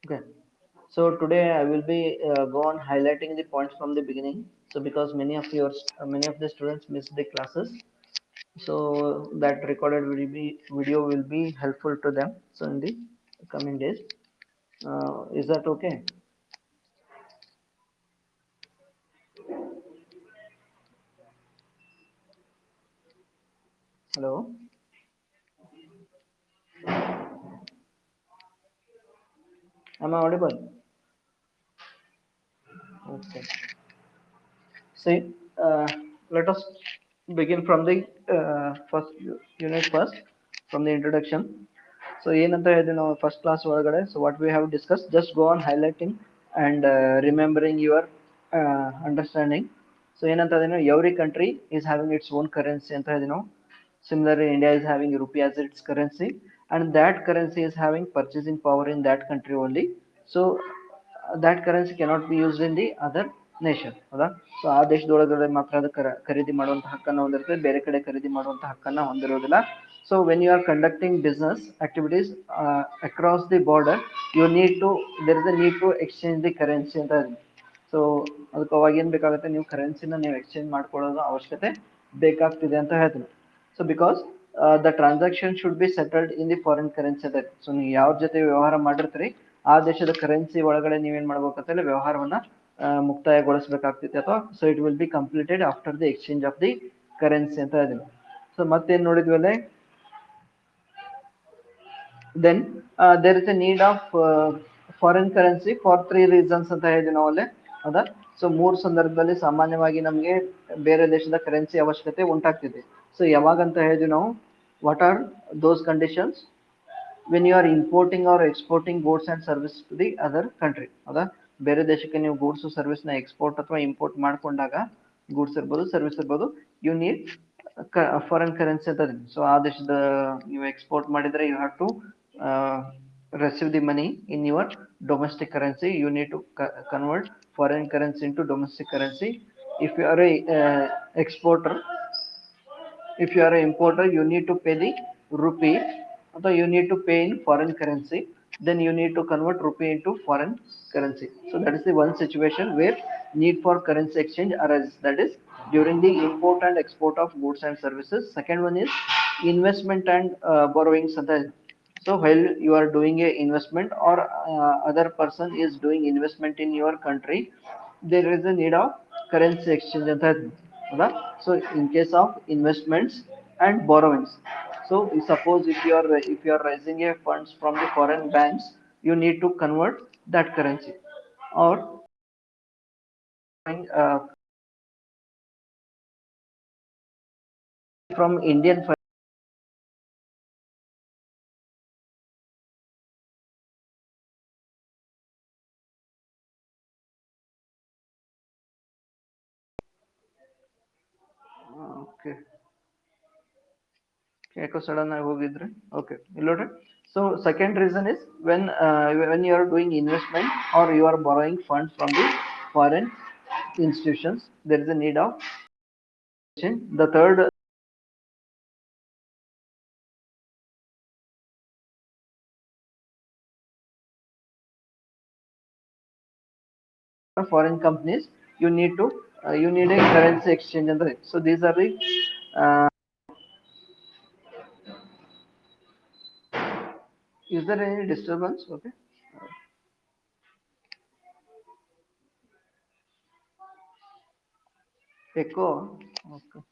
Okay. So today I will be go on highlighting the points from the beginning. So because many of the students miss the classes, so that recorded video will be helpful to them. So in the coming days, is that okay? Hello, am I audible? Okay. See, let us begin from the first unit first, from the introduction. So ಏನಂತ ಹೇಳಿದ್ವಿ ನಾವು first class ಒಳಗಡೆ, so what we have discuss, just go on highlighting and remembering your understanding. So ಏನಂತ ಹೇಳಿದ್ವಿ, every country is having its own currency ಅಂತ ಹೇಳಿದ್ವಿ ನಾವು. Similarly, India is having rupee as its currency, and that currency is having purchasing power in that country only. So that currency cannot be used in the other nation. ಹೌದಾ? So ಆ ದೇಶದೊಳಗಡೆ ಮಾತ್ರ ಅದು ಖರೀದಿ ಮಾಡುವಂತಹ ಹಕ್ಕನ್ನು ಹೊಂದಿರುತ್ತೆ, ಬೇರೆ ಕಡೆ ಖರೀದಿ ಮಾಡುವಂತಹ ಹಕ್ಕನ್ನು ಹೊಂದಿರುವುದಿಲ್ಲ. So when you are conducting business activities across the border, you need to there is a need to exchange the currency ಅಂತ. ಸೊ ಅದಕ್ಕೆ ಅವಾಗ ಏನು ಬೇಕಾಗುತ್ತೆ, ನೀವು ಕರೆನ್ಸಿನ ನೀವು ಎಕ್ಸ್ಚೇಂಜ್ ಮಾಡ್ಕೊಳ್ಳೋದು ಅವಶ್ಯಕತೆ ಬೇಕಾಗ್ತಿದೆ ಅಂತ ಹೇಳ್ತೀನಿ. So because the transaction should be settled in the foreign currency ಅದ. ಸೊ ನೀವು ಯಾವ ಜೊತೆ ವ್ಯವಹಾರ ಮಾಡಿರ್ತೀರಿ ಆ ದೇಶದ ಕರೆನ್ಸಿ ಒಳಗಡೆ ನೀವೇನ್ ಮಾಡ್ಬೇಕಂತೇಳಿ ವ್ಯವಹಾರವನ್ನ ಮುಕ್ತಾಯಗೊಳಿಸಬೇಕಾಗ್ತೈತಿ, ಅಥವಾ so it will be completed after the exchange of the currency ಅಂತ ಹೇಳಿದ್ವಿ. ಸೊ ಮತ್ತೇನ್ ನೋಡಿದ್ವಿ ಅಲ್ಲೇ, then there is a need of foreign currency for three reasons ಅಂತ ಹೇಳಿದ್ವಿ ನಾವು ಅಲ್ಲೇ. ಹೌದಾ? ಸೊ ಮೂರು ಸಂದರ್ಭದಲ್ಲಿ ಸಾಮಾನ್ಯವಾಗಿ ನಮಗೆ ಬೇರೆ ದೇಶದ ಕರೆನ್ಸಿ ಅವಶ್ಯಕತೆ ಉಂಟಾಗ್ತಿದೆ. ಸೊ ಯಾವಾಗಂತ ಹೇಳಿದ್ವಿ ನಾವು, what are those conditions? When you are importing or exporting goods and service to the other country. ಹೌದಾ? ಬೇರೆ ದೇಶಕ್ಕೆ ನೀವು ಗೂಡ್ಸ್ ಸರ್ವಿಸ್ನ ಎಕ್ಸ್ಪೋರ್ಟ್ ಅಥವಾ ಇಂಪೋರ್ಟ್ ಮಾಡ್ಕೊಂಡಾಗ, ಗೂಡ್ಸ್ ಇರ್ಬೋದು ಸರ್ವಿಸ್ ಇರ್ಬೋದು, ಯು ನೀಡ್ ಫಾರಿನ್ ಕರೆನ್ಸಿ ಅಂತ. ಸೊ ಆ ದೇಶದ ನೀವು ಎಕ್ಸ್ಪೋರ್ಟ್ ಮಾಡಿದ್ರೆ you have to receive the money in your domestic currency. You need to convert foreign currency into domestic currency. If you are a exporter, if you are an importer, you need to pay the rupee, or you need to pay in foreign currency. Then you need to convert rupee into foreign currency. So that is the one situation where need for currency exchange arises, that is during the import and export of goods and services. Second one is investment and borrowings. So while you are doing a investment, or other person is doing investment in your country, there is a need of currency exchange ಅಂತ ಹೇಳ್ತೀವಿ. ಹೌದಾ? So in case of investments and borrowings, so suppose if you are raising a funds from the foreign banks, you need to convert that currency, or from Indian. Okay. ಯಾಕೋ sudden ಆಗಿ ಹೋಗಿದ್ರಿ. Okay, ಇಲ್ಲಿ ನೋಡ್ರಿ. So second reason is when you are doing investment or you are borrowing funds from the foreign institutions, there is a need of exchange. The third, foreign companies, you need a currency exchange ಅಂದ್ರೆ. So these are the uh, is there any disturbance? Okay, echo. Okay.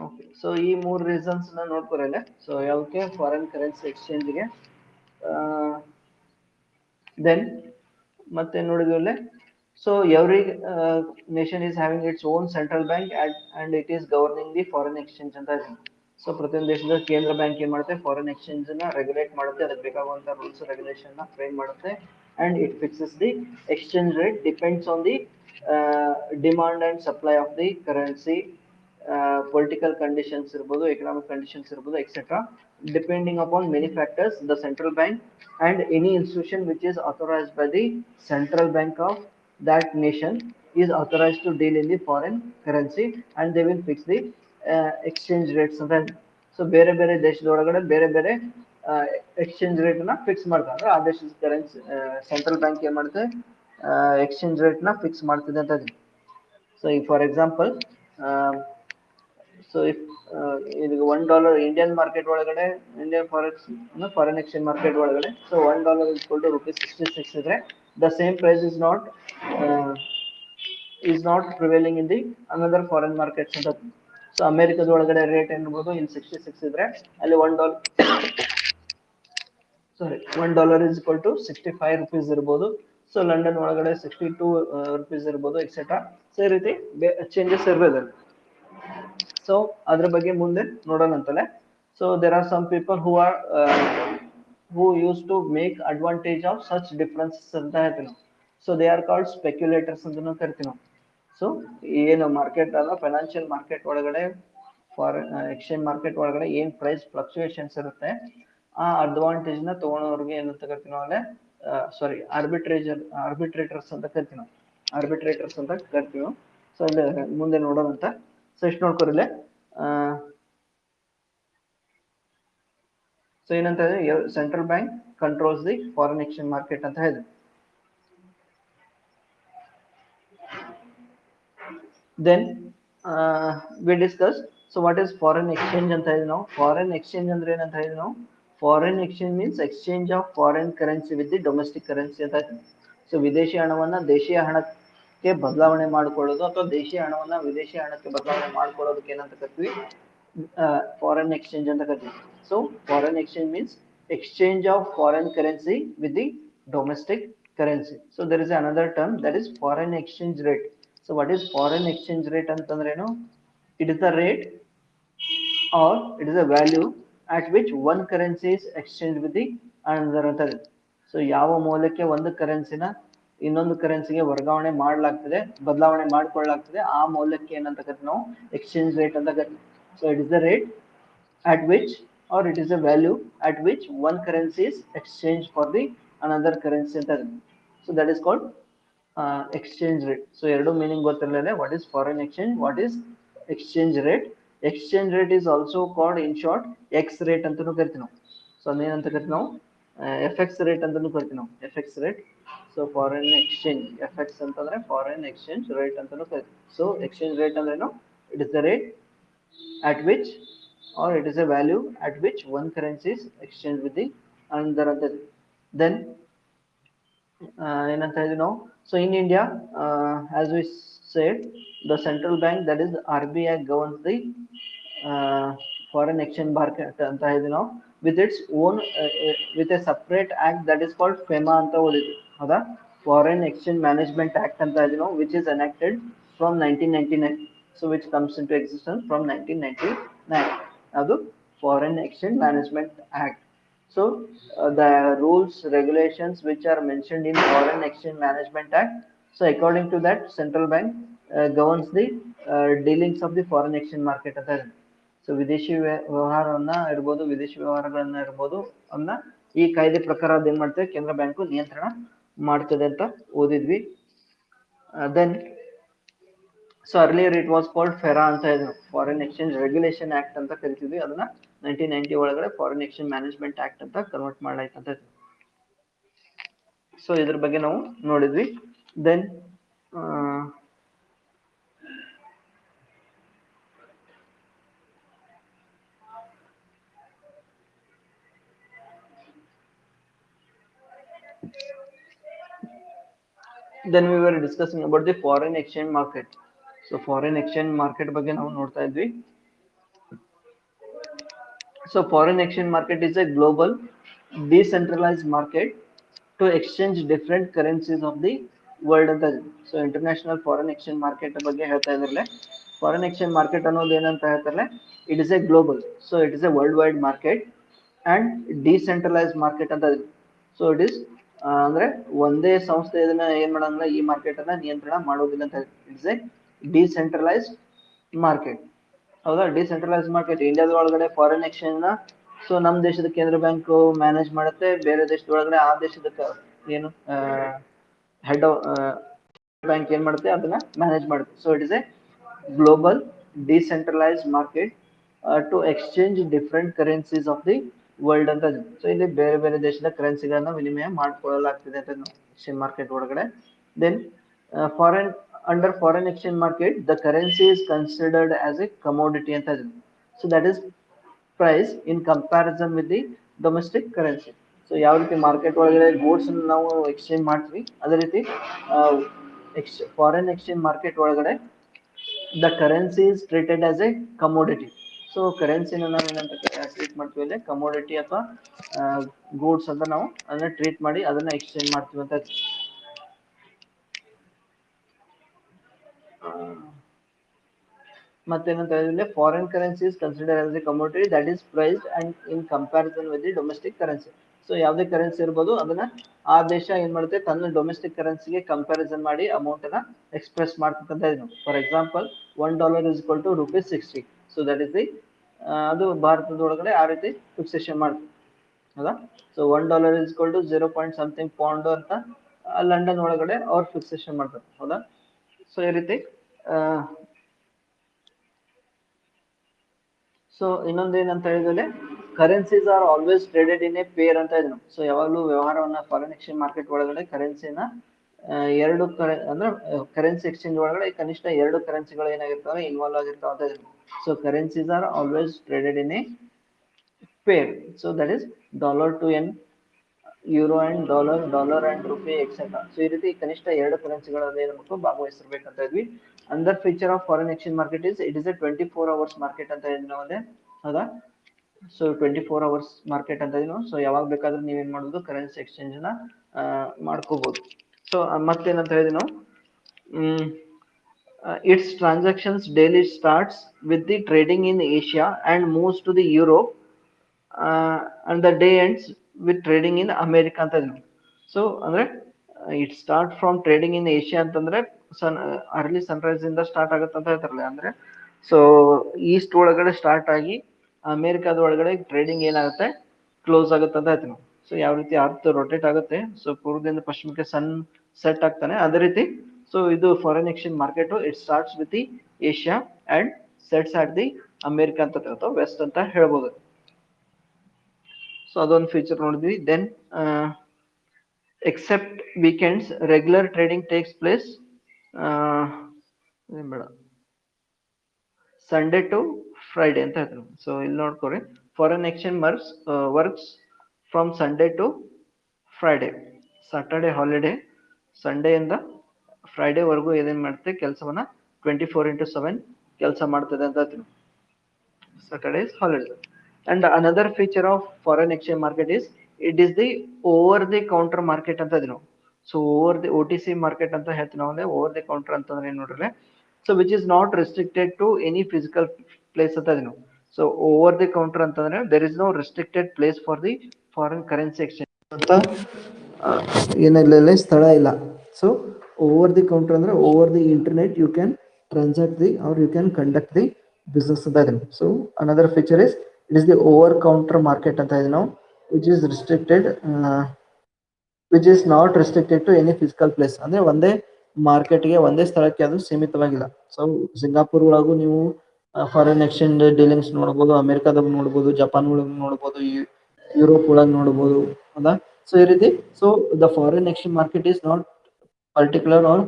Okay, so ಈ ಮೂರು reasons ನೋಡ್ಕೊರಲ್ಲ. So ಯಾವಕ್ಕೆ foreign currency ಎಕ್ಸ್ಚೇಂಜ್ಗೆ. Then ಮತ್ತೆ ನೋಡಿದ್ವಲ್ಲೇ, so every nation is having its own central bank and it is governing the foreign exchange ಅಂತ ಇದೆ. So ಪ್ರತಿಯೊಂದು ದೇಶದ ಕೇಂದ್ರ ಬ್ಯಾಂಕ್ ಏನ್ ಮಾಡುತ್ತೆ, ಫಾರಿನ್ ಎಕ್ಸ್ಚೇಂಜ್ ನ ರೆಗ್ಯುಲೇಟ್ ಮಾಡುತ್ತೆ, ಅದಕ್ಕೆ ಬೇಕಾಗುವಂತ ರೂಲ್ಸ್ ರೆಗ್ಯುಲೇಷನ್ ನ ಫ್ರೇಮ್ ಮಾಡುತ್ತೆ, and it fixes the exchange rate depends on the demand and supply of the currency, political conditions ಇರ್ಬೋದು, economic conditions ಇರ್ಬೋದು, etc. Depending upon many factors, the central bank and any institution which is authorized by the central bank of that nation is authorized to deal in the foreign currency, and they will fix the exchange rates of that. So ಬೇರೆ ಬೇರೆ ದೇಶದೊಳಗಡೆ ಬೇರೆ ಬೇರೆ exchange rate ನ fix ಮಾಡ್ತಾರೆ. ಅಂದ್ರೆ ಆ ದೇಶದ currency central bank ಏನ್ ಮಾಡುತ್ತೆ, ಎಕ್ಸ್ಚೇಂಜ್ ರೇಟ್ ನ ಫಿಕ್ಸ್ ಮಾಡ್ತಿದೆ ಅಂತ. ಸೊ ಈಗ ಫಾರ್ ಎಕ್ಸಾಂಪಲ್, ಸೊ ಇಫ್ ಇದು $1 ಇಂಡಿಯನ್ ಮಾರ್ಕೆಟ್ ಒಳಗಡೆ, ಇಂಡಿಯನ್ ಫಾರಿನ್ ಎಕ್ಸ್ಚೇಂಜ್ ಮಾರ್ಕೆಟ್ ಒಳಗಡೆ, ಸೊ $1 = ₹66 ಇದ್ರೆ the same price is not prevailing in the another foreign markets ಅಂತ. ಸೊ ಅಮೆರಿಕದ ಒಳಗಡೆ ರೇಟ್ ಏನಿರ್ಬೋದು, ಇಲ್ಲಿ 66 ಇದ್ರೆ ಅಲ್ಲಿ $1 is $65 ಇರ್ಬೋದು. ಸೊ ಲಂಡನ್ ಒಳಗಡೆ $62 ಇರ್ಬೋದು, ಎಕ್ಸೆಟ್ರಾ. ಸೊ ಈ ರೀತಿ ಚೇಂಜಸ್ ಇರ್ಬೋದು. ಸೊ ಅದ್ರ ಬಗ್ಗೆ ಮುಂದೆ ನೋಡೋಣ ಅಂತಲೇ. So there are some people who used to make advantage of such differences ಅಂತ ಹೇಳ್ತೀವಿ ನಾವು. ಸೊ ದೇ ಆರ್ ಕಾಲ್ಡ್ ಸ್ಪೆಕ್ಯುಲೇಟರ್ಸ್ ಅಂತ ಕರಿತೀವಿ ನಾವು. ಸೊ ಏನು ಮಾರ್ಕೆಟ್ ಅಲ್ಲ, ಫೈನಾನ್ಷಿಯಲ್ ಮಾರ್ಕೆಟ್ ಒಳಗಡೆ, ಫಾರಿನ್ ಎಕ್ಸ್ಚೇಂಜ್ ಮಾರ್ಕೆಟ್ ಒಳಗಡೆ ಏನ್ ಪ್ರೈಸ್ ಫ್ಲಕ್ಚುಯೇಷನ್ಸ್ ಇರುತ್ತೆ, ಆ ಅಡ್ವಾಂಟೇಜ್ ನ ತಗೊಳೋರ್ಗೆ ಏನಂತ ಕರಿತೀವಿ ನಾವು, ಆರ್ಬಿಟ್ರೇಟರ್ಸ್ ಅಂತ ಕರಿತೀವಿ ನಾವು. ಆರ್ಬಿಟ್ರೇಟರ್ಸ್ ಅಂತ ಕರಿತೀವಿ. ಸೊ ಅಲ್ಲಿ ಮುಂದೆ ನೋಡೋಣ ಅಂತ. ಸೊ ಇಷ್ಟು ನೋಡ್ಕೊರಿಲ್ಲ. ಸೊ ಏನಂತ ಇದೆ, central bank controls the foreign exchange market ಅಂತ ಹೇಳಿದೆ. Then we discuss, so what is foreign exchange ಅಂತ ಹೇಳಿದ್ವಿ ನಾವು. ಫಾರಿನ್ ಎಕ್ಸ್ಚೇಂಜ್ ಅಂದ್ರೆ ಏನಂತ ಹೇಳಿದ್ವಿ ನಾವು, foreign exchange means exchange of foreign currency with the domestic currency ಅಂತ. ಸೊ ವಿದೇಶಿ ಹಣವನ್ನ ದೇಶೀಯ ಹಣಕ್ಕೆ ಬದಲಾವಣೆ ಮಾಡ್ಕೊಳ್ಳೋದು, ಅಥವಾ ದೇಶೀಯ ಹಣವನ್ನ ವಿದೇಶಿ ಹಣಕ್ಕೆ ಬದಲಾವಣೆ ಮಾಡ್ಕೊಳ್ಳೋದಕ್ಕೆ ಏನಂತ ಕರಿತೀವಿ, ಫಾರಿನ್ ಎಕ್ಸ್ಚೇಂಜ್ ಅಂತ ಕರಿತೀವಿ. So foreign exchange means exchange of foreign currency with the domestic currency. So there is another term, that is foreign exchange rate. So what is foreign exchange rate ಅಂತಂದ್ರೆ ಏನು, it is the rate or it is a value at which one currency is exchanged with the another ಅಂತ. So ಯಾವ ಮೌಲ್ಯಕ್ಕೆ ಒಂದು ಕರೆನ್ಸಿನ ಇನ್ನೊಂದು ಕರೆನ್ಸಿಗೆ ವರ್ಗಾವಣೆ ಮಾಡಲಾಗ್ತದೆ, ಬದಲಾವಣೆ ಮಾಡಿಕೊಳ್ಳಲಾಗ್ತದೆ, ಆ ಮೌಲ್ಯಕ್ಕೆ ಏನಂತ ಕರಿತೀವಿ ನಾವು, ಎಕ್ಸ್ಚೇಂಜ್ ರೇಟ್ ಅಂತ ಕರಿತೀವಿ. So it is the rate at which, or it is a value at which one currency is exchanged for the another currency ಅಂತ. So that is called exchange rate. So ಎರಡು meaning ಗೊತ್ತಿರಲಿಲ್ಲ, what is foreign exchange, what is exchange rate. Exchange rate is also called in short X rate ಅಂತಾನೂ ಕರಿತೀವಿ ನಾವು. So ಅದೇನಂತ ಕರಿತೀವಿ ನಾವು, FX rate ಅಂತಾನೂ ಕರಿತೀವಿ ನಾವು, FX rate. So foreign exchange FX ಅಂತಂದ್ರೆ ಫಾರಿನ್ ಎಕ್ಸ್ಚೇಂಜ್ ರೇಟ್ ಅಂತಾನೂ ಕರಿತೀವಿ. ಸೊ ಎಕ್ಸ್ಚೇಂಜ್ ರೇಟ್ ಅಂದ್ರೇನು, it is the rate at which, or it is a value at which one currency is exchanged with the another. Then ಏನಂತ ಹೇಳಿದ್ವಿ ನಾವು, so in India, as we said, the central bank, that is RBI, governs the foreign exchange market ಅಂತ ಹೇಳಿದ್ವಿ ನಾವು, with its own with a separate act that is called FEMA ಅಂತ ಓದಿದ್ವಿ ಹೌದಾ, Foreign Exchange Management Act ಅಂತ ಹೇಳಿದ್ವಿ ನಾವು, which is enacted from 1999. so which comes into existence from 1999. ಅದು foreign exchange management act. So the rules, regulations which are mentioned in Foreign Exchange Management Act, so according to that, central bank governs the dealings of the foreign exchange market ಅಂತ ಇದೆ. So ವಿದೇಶಿ ವ್ಯವಹಾರವನ್ನ ಇರ್ಬೋದು, ವಿದೇಶಿ ವ್ಯವಹಾರಗಳನ್ನ ಇರ್ಬೋದು, ಅವನ್ನ ಈ ಕಾಯ್ದೆ ಪ್ರಕಾರ ಅದೇನ್ ಮಾಡ್ತೇವೆ, ಕೇಂದ್ರ ಬ್ಯಾಂಕು ನಿಯಂತ್ರಣ ಮಾಡ್ತದೆ ಅಂತ ಓದಿದ್ವಿ. Then so earlier it was called FERA ಅಂತ ಇದೆ, ಫಾರಿನ್ ಎಕ್ಸ್ಚೇಂಜ್ ರೆಗ್ಯುಲೇಷನ್ ಆಕ್ಟ್ ಅಂತ ಕರಿತಿದ್ವಿ. ಅದನ್ನ 1990 ಒಳಗಡೆ ಫಾರಿನ್ ಎಕ್ಸ್ಚೇಂಜ್ ಮ್ಯಾನೇಜ್ಮೆಂಟ್ ಆಕ್ಟ್ ಅಂತ ಕನ್ವರ್ಟ್ ಮಾಡಲಾಯ್ತು ಅಂತ. ಸೊ ಇದ್ರ ಬಗ್ಗೆ ನಾವು ನೋಡಿದ್ವಿ. Then we were discussing about the foreign exchange market. So foreign exchange market ಬಗ್ಗೆ ನಾವು ನೋಡ್ತಾ ಇದ್ವಿ. So foreign exchange market is a global decentralised market to exchange different currencies of the world ಅಂತ. So international foreign exchange market ಬಗ್ಗೆ ಹೇಳ್ತಾ ಇದ್ರಲ್ಲ, foreign exchange market ಅನ್ನೋದು ಏನಂತ ಹೇಳ್ತಾರಲ್ಲ, it is a global, so it is A world wide market and decentralised market ಅಂತ. So it is ಅಂದ್ರೆ ಒಂದೇ ಸಂಸ್ಥೆ ಇದನ್ನ ಏನ್ ಮಾಡಂಗಿಲ್ಲ, ಈ ಮಾರ್ಕೆಟ್ ಅನ್ನ ನಿಯಂತ್ರಣ ಮಾಡೋದಿಲ್ಲ ಅಂತ. ಇಟ್ಸ್ ಎ ಡಿಸೆಂಟ್ರಲೈಸ್ಡ್ ಮಾರ್ಕೆಟ್ ಹೌದಾ. ಡಿಸೆಂಟ್ರಲೈಸ್ಡ್ ಮಾರ್ಕೆಟ್ ಇಂಡಿಯಾದ ಒಳಗಡೆ ಫಾರಿನ್ ಎಕ್ಸ್ಚೇಂಜ್ ನ ಸೊ ನಮ್ ದೇಶದ ಕೇಂದ್ರ ಬ್ಯಾಂಕ್ ಮ್ಯಾನೇಜ್ ಮಾಡುತ್ತೆ, ಬೇರೆ ದೇಶದ ಒಳಗಡೆ ಆ ದೇಶದ ಏನು ಹೆಡ್ ಬ್ಯಾಂಕ್ ಏನ್ ಮಾಡುತ್ತೆ, ಅದನ್ನ ಮ್ಯಾನೇಜ್ ಮಾಡುತ್ತೆ. So it is a global decentralised market to exchange different currencies of the world ಅಂತ. ಸೊ ಇಲ್ಲಿ ಬೇರೆ ಬೇರೆ ದೇಶದ ಕರೆನ್ಸಿಗಳನ್ನ ವಿನಿಮಯ ಮಾಡಿಕೊಳ್ಳಲಾಗ್ತಿದೆ ಅಂತ ಎಕ್ಸ್ಚೇಂಜ್ ಮಾರ್ಕೆಟ್ ಒಳಗಡೆ. Then foreign under foreign exchange market the currency is considered as a commodity ಅಂತ ಇದೆ. So that is price in comparison with the domestic currency. So ಯಾವ ರೀತಿ ಮಾರ್ಕೆಟ್ ಒಳಗಡೆ ಗೂಡ್ಸ್ ನಾವು ಎಕ್ಸ್ಚೇಂಜ್ ಮಾಡ್ತೀವಿ, ಅದೇ ರೀತಿ ಫಾರಿನ್ ಎಕ್ಸ್ಚೇಂಜ್ ಮಾರ್ಕೆಟ್ ಒಳಗಡೆ the currency is treated as a commodity. So ಕರೆನ್ಸಿನ ನಾವು ಏನಂತ ಟ್ರೀಟ್ ಮಾಡ್ತೀವಿ ಅಂದರೆ ಕಮೋಡಿಟಿ ಅಥವಾ ಗೂಡ್ಸ್ ಅಂತ ನಾವು ಅದನ್ನ ಟ್ರೀಟ್ ಮಾಡಿ ಅದನ್ನ ಎಕ್ಸ್ಚೇಂಜ್ ಮಾಡ್ತೀವಿ ಅಂತ. ಮತ್ತೇನಂತ ಹೇಳಿದ್ರೆ foreign currency is consider as a commodity that is priced and in comparison with the domestic currency. So ಯಾವುದೇ ಕರೆನ್ಸಿ ಇರ್ಬೋದು, ಅದನ್ನ ಆ ದೇಶ ಏನ್ ಮಾಡುತ್ತೆ ತನ್ನ ಡೊಮೆಸ್ಟಿಕ್ ಕರೆನ್ಸಿಗೆ ಕಂಪ್ಯಾರಿಸನ್ ಮಾಡಿ ಅಮೌಂಟ್ ಅನ್ನ ಎಕ್ಸ್ಪ್ರೆಸ್ ಮಾಡ್ತಕ್ಕಂತ ಇದು. For example $1 is equal to ₹60. So that is the ಅದು ಭಾರತದ ಒಳಗಡೆ ಆ ರೀತಿ ಫಿಕ್ಸೇಷನ್ ಮಾಡ್ತೀವಿ ಹೌದಾ. So $1 is equal to 0. Pound ಅಂತ ಲಂಡನ್ ಒಳಗಡೆ ಅವ್ರು ಫಿಕ್ಸೇಷನ್ ಮಾಡ್ತಾರೆ ಹೌದಾ. ಸೊ ಈ ರೀತಿ ಸೊ ಇನ್ನೊಂದೇನಂತ ಹೇಳಿದ್ರೆ currencies are always traded in a pair ಅಂತ ಇದ್ರು. ಸೊ ಯಾವಾಗಲೂ ವ್ಯವಹಾರವನ್ನ ಫಾರಿನ್ ಎಕ್ಸ್ಚೇಂಜ್ ಮಾರ್ಕೆಟ್ ಒಳಗಡೆ ಕರೆನ್ಸಿನ ಎರಡು ಅಂದ್ರೆ ಕರೆನ್ಸಿ ಎಕ್ಸ್ಚೇಂಜ್ ಒಳಗಡೆ ಕನಿಷ್ಠ ಎರಡು ಕರೆನ್ಸಿಗಳು ಏನಾಗಿರ್ತಾವೆ ಇನ್ವಾಲ್ವ್ ಆಗಿರ್ತಾವ ಅಂತ ಇದ್ರು. So currencies are always traded in a peer. So that is $to $N, euro and dollar and rupee etcetera. So ಈ ರೀತಿ ಕನಿಷ್ಠ ಎರಡು ಕರೆನ್ಸಿಗಳಲ್ಲಿ ಏನ್ಬೇಕು ಭಾಗವಹಿಸಿರ್ಬೇಕಂತ ಇದ್ವಿ. ಅಂದರ್ feature of foreign exchange market it is A 24 hours market ಅಂತ ಇದ್ವಿ ನಾವೇ ಹೌದಾ. ಸೊ 24 hours ಮಾರ್ಕೆಟ್ ಅಂತ ಇದ್ವಿ. ಸೊ ಯಾವಾಗ ಬೇಕಾದ್ರೂ ನೀವೇನ್ ಮಾಡೋದು ಕರೆನ್ಸಿ ಎಕ್ಸ್ಚೇಂಜ್ ನ ಮಾಡ್ಕೋಬಹುದು. ಸೊ ಮತ್ತೇನಂತ ಹೇಳಿದ್ವಿ ನಾವು it's transactions daily starts with the trading in Asia and moves to the Europe and the day ends with trading in America ಅಂತ ಇದ್ವಿ. ಸೊ ಅಂದ್ರೆ it start from trading in Asia ಅಂತಂದ್ರೆ early sunrise ಇಂದ start ಆಗುತ್ತೆ ಅಂತ ಹೇಳ್ತಾರಲ್ಲ. ಅಂದ್ರೆ so East ಒಳಗಡೆ ಸ್ಟಾರ್ಟ್ ಆಗಿ ಅಮೇರಿಕಾದ ಒಳಗಡೆ ಟ್ರೇಡಿಂಗ್ ಏನಾಗುತ್ತೆ ಕ್ಲೋಸ್ ಆಗುತ್ತೆ ಅಂತ ಹೇಳ್ತೀವಿ. ಸೊ ಯಾವ ರೀತಿ ಅರ್ತ್ ರೊಟೇಟ್ ಆಗುತ್ತೆ, ಸೊ ಪೂರ್ವದಿಂದ ಪಶ್ಚಿಮಕ್ಕೆ ಸನ್ ಸೆಟ್ ಆಗ್ತಾನೆ ಅದೇ ರೀತಿ. ಸೊ ಇದು foreign exchange market it starts with the Asia and sets at the America ಅಂತ ಅಥವಾ ವೆಸ್ಟ್ ಅಂತ ಹೇಳ್ಬೋದು. ಸೊ ಅದೊಂದು ಫೀಚರ್ ನೋಡಿದ್ವಿ. Then except weekends regular trading takes place ಬೇಡ ಸಂಡೇ ಟು ಫ್ರೈಡೆ ಅಂತ ಹೇಳ್ತಾರೆ. ಸೊ ಇಲ್ಲಿ ನೋಡ್ಕೊರಿ foreign exchange works from Sunday to Friday. Saturday holiday, Sunday ಇಂದ ಫ್ರೈಡೆ ವರೆಗೂ ಏನೇನ್ ಮಾಡುತ್ತೆ ಕೆಲಸವನ್ನ 24/7 ಕೆಲಸ ಮಾಡ್ತದೆ ಅಂತ ಹೇಳ್ತೀನಿ. Saturday is holiday. And another feature of foreign exchange market is it is the over the counter market ಅಂತ ಇದೀವಿ ನಾವು. So over the OTC market ಅಂತ ಹೇಳ್ತೀವಿ ನಾವು. ಅಂದ್ರೆ ಓವರ್ ದಿ ಕೌಂಟರ್ ಅಂತಂದ್ರೆ ಏನ್ ನೋಡ್ರಿ, so which is not restricted to any physical place ಅಂತ ಇದೀವಿ ನಾವು. ಸೊ ಓವರ್ ದಿ ಕೌಂಟರ್ ಅಂತಂದ್ರೆ there is no restricted place for the foreign currency exchange ಅಂತ ಏನಿಲ್ಲ, ಸ್ಥಳ ಇಲ್ಲ. ಸೊ ಓವರ್ ದಿ ಕೌಂಟರ್ ಅಂದ್ರೆ over the internet you can transact the or you can conduct the business ಅಂತ ಇದೆ. So another feature is it is the over counter market ಅಂತ ಇದೆ ನಾವು, which is restricted which is not restricted to any physical place. ಅಂದ್ರೆ ಒಂದೇ ಮಾರ್ಕೆಟ್ಗೆ ಒಂದೇ ಸ್ಥಳಕ್ಕೆ ಅದು ಸೀಮಿತವಾಗಿಲ್ಲ. ಸೊ ಸಿಂಗಾಪುರ್ ಒಳಗೂ ನೀವು ಫಾರಿನ್ ಎಕ್ಸ್ಚೇಂಜ್ ಡೀಲಿಂಗ್ಸ್ ನೋಡ್ಬೋದು, ಅಮೆರಿಕಾದಾಗ ನೋಡ್ಬೋದು, ಜಪಾನ್ ಒಳಗೆ ನೋಡ್ಬೋದು, ಯುರೋಪ್ ಒಳಗೆ ನೋಡ್ಬೋದು ಅಲ್ಲ. ಸೊ ಈ ರೀತಿ so the foreign exchange market is not particular or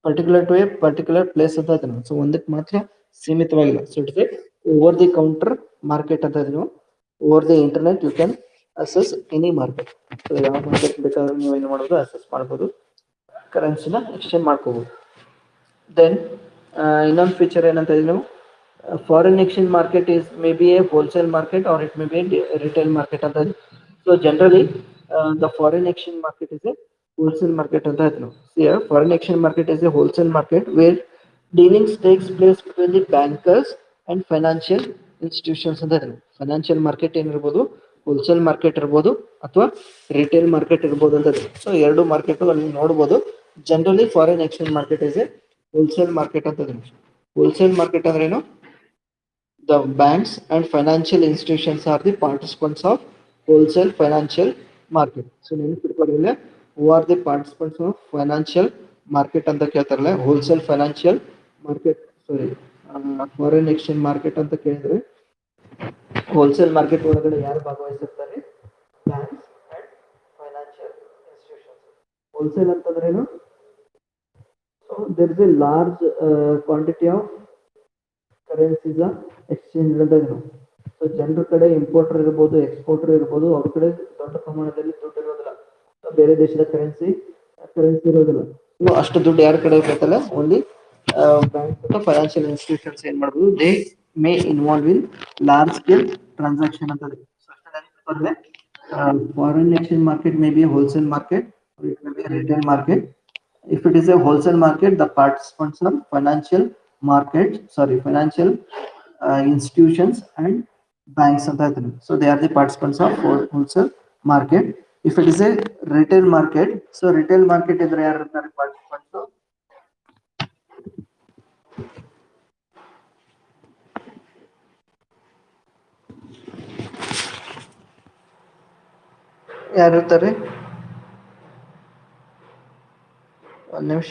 particular to a particular place ಅಂತ ಹೇಳ್ತೀನಿ. ಸೊ ಒಂದಕ್ಕೆ ಮಾತ್ರ ಸೀಮಿತವಾಗಿಲ್ಲ. So it is over the counter market ಅಂತ ನೀವು over the internet you can access any market. So ಯಾವ market ಬೇಕಾದ್ರೂ ನೀವು ಏನು ಮಾಡ್ಬೋದು ಅಸೆಸ್ ಮಾಡ್ಬೋದು, ಕರೆನ್ಸಿನ ಎಕ್ಸ್ಚೇಂಜ್ ಮಾಡ್ಕೋಬಹುದು. ದೆನ್ ಇನ್ನೊಂದು ಫೀಚರ್ ಏನಂತ ಹೇಳಿದ್ರೆ ನಾವು foreign exchange market is may be a wholesale market or it may be a retail market ಅಂತ. So generally the foreign exchange market is a wholesale market ಅಂತ ಹೇಳ್ತೀವಿ ನಾವು. Here foreign exchange market is a wholesale market where dealings takes place between the bankers and financial institutions ಅಂತ ಹೇಳ್ತೀವಿ. Financial market ಏನಿರ್ಬೋದು, wholesale market ಇರ್ಬೋದು ಅಥವಾ retail market ಇರ್ಬೋದು ಅಂತ. ಸೊ ಎರಡು ಮಾರ್ಕೆಟ್ ಅಲ್ಲಿ ನೋಡ್ಬೋದು. Generally foreign exchange market is A wholesale market ಅಂತ. ಹೋಲ್ಸೇಲ್ ಮಾರ್ಕೆಟ್ ಅಂದ್ರೆ ಏನು, the banks and financial institutions are the participants of wholesale financial market. So ನೆನಪಿಟ್ಕೊಳ್ಳಿ, who are the participants of financial market ಅಂತ ಕೇಳ್ತಾರಲ್ಲ, wholesale financial market, sorry foreign exchange market ಅಂತ ಕೇಳಿದ್ರೆ wholesale market ಒಳಗಡೆ ಯಾರು ಭಾಗವಹಿಸಿರ್ತಾರೆ? Banks and financial institutions. Wholesale ಅಂತಂದ್ರೇನು? So there is a large quantity of currencies exchange ಅಂತ ಇದೆ. ಸೊ ಜನರ ಕಡೆ ಇಂಪೋರ್ಟರ್ ಇರ್ಬೋದು, ಎಕ್ಸ್ಪೋರ್ಟರ್ ಇರ್ಬೋದು, ಅವ್ರ ಕಡೆ ದೊಡ್ಡ ಪ್ರಮಾಣದಲ್ಲಿ ದುಡ್ಡು ಇರೋದಿಲ್ಲ. ಬೇರೆ ದೇಶದ ಕರೆನ್ಸಿ ಇರೋದಿಲ್ಲ. ಅಷ್ಟು ದುಡ್ಡು ಯಾರ ಕಡೆ ಇರ್ತಲ್ಲ, ಓನ್ಲಿ ಬ್ಯಾಂಕ್ಸ್ ಅಥವಾ ಫೈನಾನ್ಷಿಯಲ್ ಇನ್ಸ್ಟಿಟ್ಯೂಷನ್ಸ್ ಏನ್ ಮಾಡ್ಬೋದು, they may involve in large scale transaction ಅಂತ. Foreign exchange market may be wholesale market, it may be a retail market. If it is a wholesale market, the participants are financial institutions and banks ಅಂತ ಹೇಳ್ತಾರೆ. So they are the participants of wholesale market. If it is a retail market, so retail market ಇದ್ರೆ ಯಾರು ಇರ್ತಾರೆ participants? ಯಾರು ಇರ್ತಾರೆ? ಒಂದು ನಿಮಿಷ,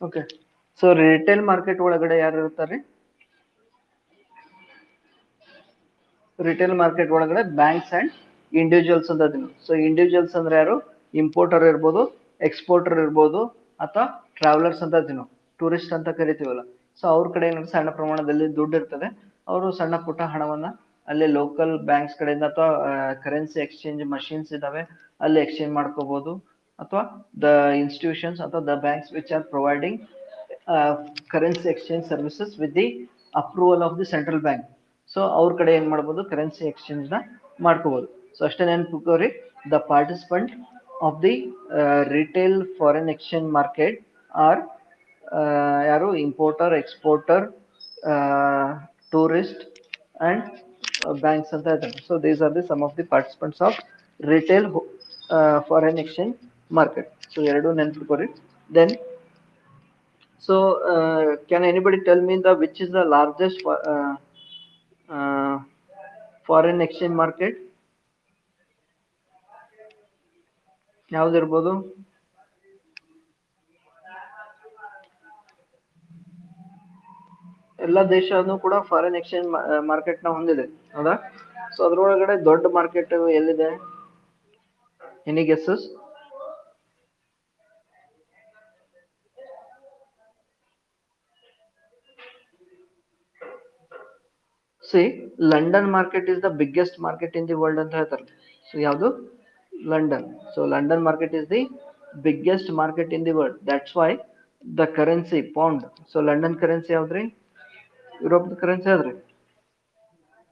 okay. So retail market ಒಳಗಡೆ ಯಾರು ಇರ್ತಾರೆ? ರಿಟೇಲ್ ಮಾರ್ಕೆಟ್ ಒಳಗಡೆ ಬ್ಯಾಂಕ್ಸ್ ಅಂಡ್ ಇಂಡಿವಿಜುವಲ್ಸ್ ಅಂತ ಇದೀನಿ. ಸೊ ಇಂಡಿವಿಜುವಲ್ಸ್ ಅಂದ್ರೆ ಯಾರು? ಇಂಪೋರ್ಟರ್ ಇರ್ಬೋದು, ಎಕ್ಸ್ಪೋರ್ಟರ್ ಇರ್ಬೋದು, ಅಥವಾ ಟ್ರಾವೆಲರ್ಸ್ ಅಂತ ಇದೀನಿ, ಟೂರಿಸ್ಟ್ ಅಂತ ಕರಿತೀವಲ್ಲ. ಸೊ ಅವ್ರ ಕಡೆ ಏನಾದ್ರು ಸಣ್ಣ ಪ್ರಮಾಣದಲ್ಲಿ ದುಡ್ಡು ಇರ್ತದೆ, ಅವರು ಸಣ್ಣ ಪುಟ್ಟ ಹಣವನ್ನ ಅಲ್ಲಿ ಲೋಕಲ್ ಬ್ಯಾಂಕ್ಸ್ ಕಡೆಯಿಂದ ಅಥವಾ ಕರೆನ್ಸಿ ಎಕ್ಸ್ಚೇಂಜ್ ಮಷೀನ್ಸ್ ಇದಾವೆ ಅಲ್ಲಿ ಎಕ್ಸ್ಚೇಂಜ್ ಮಾಡ್ಕೋಬಹುದು, ಅಥವಾ ದ ಇನ್ಸ್ಟಿಟ್ಯೂಷನ್ಸ್ ಅಥವಾ the banks which are providing currency exchange services with the approval of the central bank. So ಅವ್ರ ಕಡೆ ಏನ್ ಮಾಡ್ಬೋದು, ಕರೆನ್ಸಿ ಎಕ್ಸ್ಚೇಂಜ್ ನ ಮಾಡ್ಕೋಬಹುದು. ಸೊ ಅಷ್ಟೇ ನೆನ್ಪಿಟ್ಕೋರಿ, the participant of the retail foreign exchange market are ಯಾರು? Importer, exporter, tourist and banks ಅಂತ ಹೇಳ್ತಾರೆ. So these are the some of the participants of retail foreign exchange market. So ಎರಡು ನೆನ್ಪಿಟ್ಕೋರಿ. Then so can anybody tell me which is the largest foreign exchange market? ಯಾವ್ದಿರ್ಬೋದು? ಎಲ್ಲ ದೇಶನೂ ಕೂಡ foreign exchange market ನ ಹೊಂದಿದೆ, ಹೌದಾ? So ಅದ್ರೊಳಗಡೆ ದೊಡ್ಡ market ಎಲ್ಲಿದೆ? Any guesses? See, London market is the biggest market in the world ಅಂತ ಹೇಳ್ತಾರೆ. ಸೊ ಯಾವುದು? London. So London market is the biggest market in the world. That's why the currency pound. So London currency ಯಾವ್ದ್ರಿ? Europe currency ಯಾವ್ದ್ರಿ?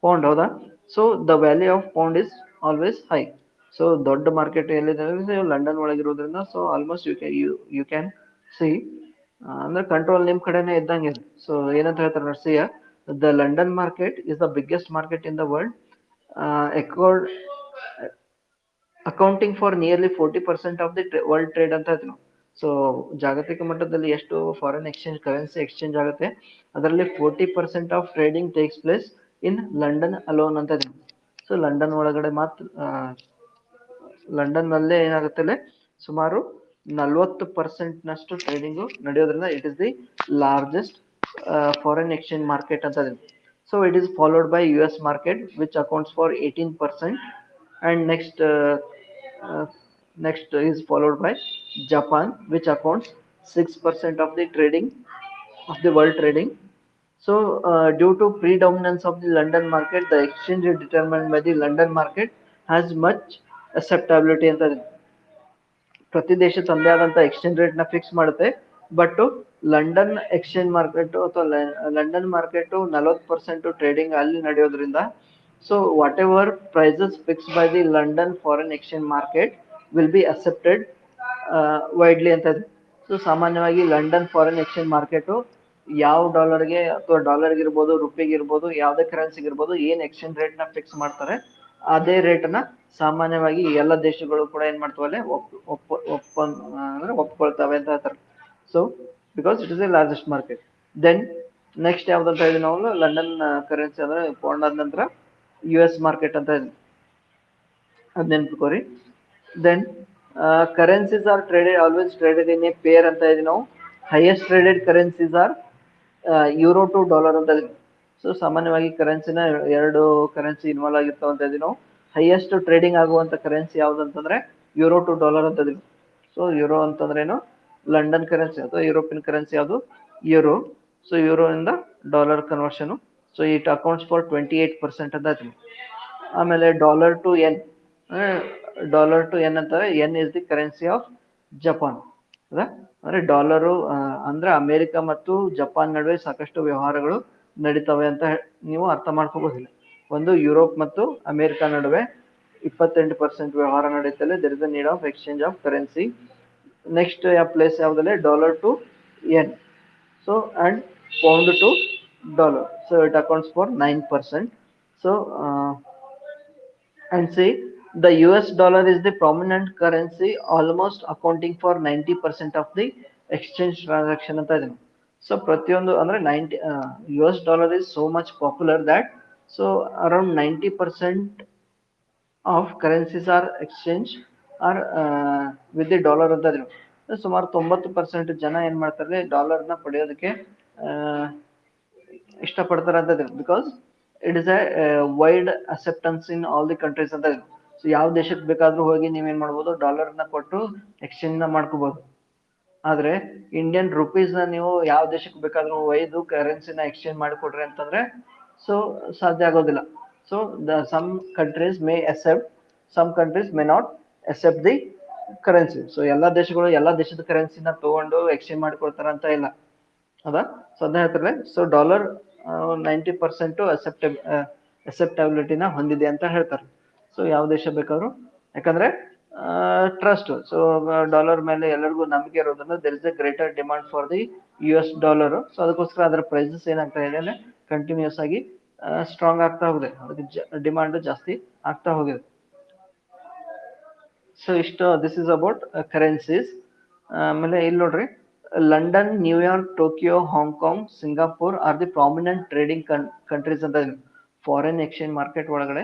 Pound, ಹೌದಾ? So the value of pound is always high. So ದೊಡ್ಡ market ಎಲ್ಲಿದೆ? London ಒಳಗಿರೋದ್ರಿಂದ. So almost you can see ಅಂದ್ರೆ control ನಿಮ್ ಕಡೆನೆ ಇದ್ದಂಗೆ. ಸೊ ಏನಂತ ಹೇಳ್ತಾರೆ ನರ್ಸಿಯ, the London market is the biggest market in the world, accounting for nearly 40% of the world trade ಅಂತ ಹೇಳ್ತೀವಿ ನಾವು. ಸೊ ಜಾಗತಿಕ ಮಟ್ಟದಲ್ಲಿ ಎಷ್ಟು ಫಾರಿನ್ ಎಕ್ಸ್ಚೇಂಜ್ ಕರೆನ್ಸಿ ಎಕ್ಸ್ಚೇಂಜ್ ಆಗುತ್ತೆ, ಅದರಲ್ಲಿ 40% of trading takes place in London alone ಅಂತ ಇದೆ. ಸೊ ಲಂಡನ್ ಒಳಗಡೆ ಮಾತ್ರ, ಲಂಡನ್ ನಲ್ಲೇ ಏನಾಗುತ್ತೆ, ಸುಮಾರು 40% ನಷ್ಟು ಟ್ರೇಡಿಂಗು ನಡೆಯೋದ್ರಿಂದ it is the largest foreign exchange market ಅಂತ ಇದೆ. So it is followed by US market which accounts for 18%, and next is followed by Japan which accounts 6% of the trading of the world trading. So due to predominance of the London market, the exchange rate determined by the London market has much acceptability ಅಂತ. ಪ್ರತಿ ದೇಶ ತಂದೆ ಆದಂತ exchange rate ನ fix ಮಾಡುತ್ತೆ, but London exchange market ಅಥವಾ London market 40% trading ಅಲ್ಲಿ ನಡೆಯೋದ್ರಿಂದ, so whatever prices fixed by the London foreign exchange market will be accepted widely ಅಂತ ಇದೆ. ಸೊ ಸಾಮಾನ್ಯವಾಗಿ ಲಂಡನ್ ಫಾರಿನ್ ಎಕ್ಸ್ಚೇಂಜ್ ಮಾರ್ಕೆಟ್ ಯಾವ ಡಾಲರ್ಗೆ ಅಥವಾ ಡಾಲರ್ಗೆ ಇರ್ಬೋದು, ರುಪಿಗೆ ಇರ್ಬೋದು, ಯಾವುದೇ ಕರೆನ್ಸಿಗೆ ಇರ್ಬೋದು, ಏನ್ ಎಕ್ಸ್ಚೇಂಜ್ ರೇಟ್ ನ ಫಿಕ್ಸ್ ಮಾಡ್ತಾರೆ ಅದೇ ರೇಟ್ ನ ಸಾಮಾನ್ಯವಾಗಿ ಎಲ್ಲ ದೇಶಗಳು ಕೂಡ ಏನ್ ಮಾಡ್ತಾವಲ್ಲ ಒಪ್ಕೊಳ್ತವೆ ಅಂತ ಹೇಳ್ತಾರೆ. So because it is a largest market. Then next ಯಾವ್ದಂತ ಹೇಳಿ ನಾವು, ಲಂಡನ್ ಕರೆನ್ಸಿ ಅಂದ್ರೆ ಪೌಂಡ್ ಆದ ನಂತರ US ಮಾರ್ಕೆಟ್ ಅಂತ ಇದೆ, ಅದ್ ನೆನ್ಪಿಕೋರಿ. Then currencies are traded always traded in a pair ಅಂತ ಇದೀವಿ ನಾವು. Highest traded currencies are euro to dollar ಅಂತ ಇದೀವಿ. ಸೊ ಸಾಮಾನ್ಯವಾಗಿ ಕರೆನ್ಸಿನ ಎರಡು ಕರೆನ್ಸಿ ಇನ್ವಾಲ್ವ್ ಆಗಿರ್ತಾವ ಅಂತ ಇದೀವಿ ನಾವು. ಹೈಯೆಸ್ಟ್ ಟ್ರೇಡಿಂಗ್ ಆಗುವಂತ ಕರೆನ್ಸಿ ಯಾವ್ದು ಅಂತಂದ್ರೆ ಯೂರೋ ಟು ಡಾಲರ್ ಅಂತ ಇದೀವಿ. ಸೊ ಯೂರೋ ಅಂತಂದ್ರೆ ಏನು, ಲಂಡನ್ ಕರೆನ್ಸಿ ಅಥವಾ ಯುರೋಪಿಯನ್ ಕರೆನ್ಸಿ ಯಾವುದು, ಯೂರೋ. ಸೊ ಯೂರೋ ಇಂದ dollar conversion. So it accounts for 28% ಅಂತ ಇದೀವಿ. ಆಮೇಲೆ ಡಾಲರ್ ಟು ಎನ್ ಅಂತಾರೆ. N is the currency of Japan. ಹೌದಾ, ಅಂದ್ರೆ ಡಾಲರು ಅಂದ್ರೆ ಅಮೆರಿಕ ಮತ್ತು ಜಪಾನ್ ನಡುವೆ ಸಾಕಷ್ಟು ವ್ಯವಹಾರಗಳು ನಡೀತವೆ ಅಂತ ನೀವು ಅರ್ಥ ಮಾಡ್ಕೋಬಹುದಿಲ್ಲ. ಒಂದು ಯುರೋಪ್ ಮತ್ತು ಅಮೆರಿಕ ನಡುವೆ 28% ವ್ಯವಹಾರ ನಡೀತದೆ. There is a need of exchange of currency. Next place ಯಾವ್ದಲ್ಲಿ, dollar to yen. So and pound to dollar. So it accounts for 9%. So and see, the US dollar is the prominent currency, almost accounting for 90% of the exchange transaction ಅಂತ ಇದೆ. So ಪ್ರತಿಯೊಂದು ಅಂದ್ರೆ 90 US dollar is so much popular that so around 90% of currencies are exchange are with the dollar ಅಂತ ಇದೆ. ಸುಮಾರು 90% ಜನ ಏನ್ ಮಾಡ್ತಾರೆ, ಡಾಲರ್ನ ಪಡೆಯೋದಕ್ಕೆ ಇಷ್ಟಪಡ್ತಾರೆ ಅಂತ ಇದೆ. Because it is A wide acceptance in all the countries ಅಂತ ಇದೆ. ಸೊ ಯಾವ ದೇಶಕ್ಕೆ ಬೇಕಾದ್ರೂ ಹೋಗಿ ನೀವೇನ್ ಮಾಡ್ಬೋದು, ಡಾಲರ್ನ ಕೊಟ್ಟು ಎಕ್ಸ್ಚೇಂಜ್ ನ ಮಾಡ್ಕೋಬಹುದು. ಆದ್ರೆ ಇಂಡಿಯನ್ ರುಪೀಸ್ ನ ನೀವು ಯಾವ ದೇಶಕ್ಕೆ ಬೇಕಾದ್ರೂ ಒಯ್ದು ಕರೆನ್ಸಿನ ಎಕ್ಸ್ಚೇಂಜ್ ಮಾಡಿಕೊಡ್ರಿ ಅಂತಂದ್ರೆ ಸೊ ಸಾಧ್ಯ ಆಗೋದಿಲ್ಲ. So some countries may accept, some countries may not accept the currency. So ಎಲ್ಲಾ ದೇಶಗಳು ಎಲ್ಲಾ ದೇಶದ ಕರೆನ್ಸಿನ ತಗೊಂಡು ಎಕ್ಸ್ಚೇಂಜ್ ಮಾಡಿಕೊಡ್ತಾರ ಅಂತ ಇಲ್ಲ. ಹೌದಾ, ಸೊ ಅದನ್ನ ಹೇಳ್ತಾರೆ. ಸೊ ಡಾಲರ್ 90% ಅಕ್ಸೆಪ್ಟಬಿಲಿಟಿನ ಹೊಂದಿದೆ ಅಂತ ಹೇಳ್ತಾರೆ. ಸೊ ಯಾವ ದೇಶ ಬೇಕಾದ್ರೂ, ಯಾಕಂದ್ರೆ ಟ್ರಸ್ಟ್. ಸೊ ಡಾಲರ್ ಮೇಲೆ ಎಲ್ಲರಿಗೂ ನಂಬಿಕೆ ಇರೋದ್ರಿಂದ there is a greater demand for the US dollar. So ಅದಕ್ಕೋಸ್ಕರ ಅದರ ಪ್ರೈಸಸ್ ಏನಾಗ್ತಾ ಇದೆ ಅಂದ್ರೆ ಕಂಟಿನ್ಯೂಸ್ ಆಗಿ ಸ್ಟ್ರಾಂಗ್ ಆಗ್ತಾ ಹೋಗಿದೆ. ಅದಕ್ಕೆ ಡಿಮಾಂಡ್ ಜಾಸ್ತಿ ಆಗ್ತಾ ಹೋಗಿದೆ. ಸೊ ಇಷ್ಟು ದಿಸ್ ಇಸ್ ಅಬೌಟ್ ಕರೆನ್ಸೀಸ್. ಆಮೇಲೆ ಇಲ್ಲಿ ನೋಡ್ರಿ, London, New York, Tokyo, Hong Kong, Singapore R the prominent trading countries ಅಂತ ಇದೆ ಫಾರಿನ್ ಎಕ್ಸ್ಚೇಂಜ್ ಮಾರ್ಕೆಟ್ ಒಳಗಡೆ.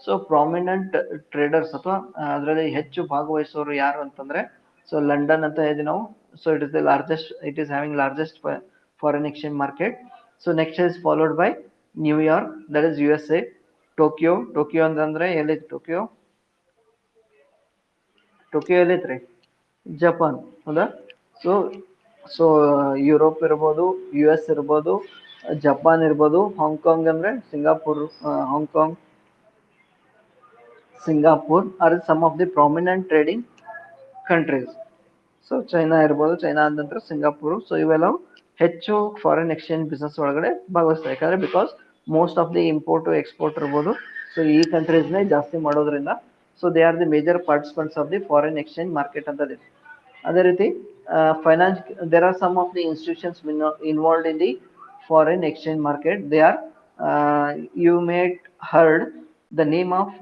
ಸೊ ಪ್ರಾಮಿನೆಂಟ್ ಟ್ರೇಡರ್ಸ್ ಅಥವಾ ಅದರಲ್ಲಿ ಹೆಚ್ಚು ಭಾಗವಹಿಸೋರು ಯಾರು ಅಂತಂದ್ರೆ, ಸೊ ಲಂಡನ್ ಅಂತ ಹೇಳಿದ್ವಿ ನಾವು. So it is the largest, it is having largest foreign exchange market. So next is followed by New York, that is USA. Tokyo ಅಂತಂದ್ರೆ ಎಲ್ಲಿ, ಟೋಕಿಯೋ ಎಲ್ಲೈತ್ರಿ, ಜಪಾನ್. ಹೌದಾ, ಸೊ ಸೊ ಯುರೋಪ್ ಇರ್ಬೋದು, US ಇರ್ಬೋದು, ಜಪಾನ್ ಇರ್ಬೋದು. ಹಾಂಗ್ಕಾಂಗ್ ಅಂದ್ರೆ Singapore are some of the prominent trading countries. So China ಇರ್ಬೋದು, China ಆದ ನಂತರ ಸಿಂಗಾಪುರ್. ಸೊ ಇವೆಲ್ಲ ಹೆಚ್ಚು ಫಾರಿನ್ ಎಕ್ಸ್ಚೇಂಜ್ ಬಿಸ್ನೆಸ್ ಒಳಗಡೆ ಭಾಗವಹಿಸ್ತಾರೆ. ಯಾಕಂದ್ರೆ because most of the import export ಇರ್ಬೋದು, ಸೊ ಈ ಕಂಟ್ರೀಸ್ನೇ ಜಾಸ್ತಿ ಮಾಡೋದ್ರಿಂದ so they are the major participants of the foreign exchange market ಅಂತ ಇದೆ. ಅದೇ ರೀತಿ finance, there are some of the institutions involved in the foreign exchange market. They are, you might heard the name of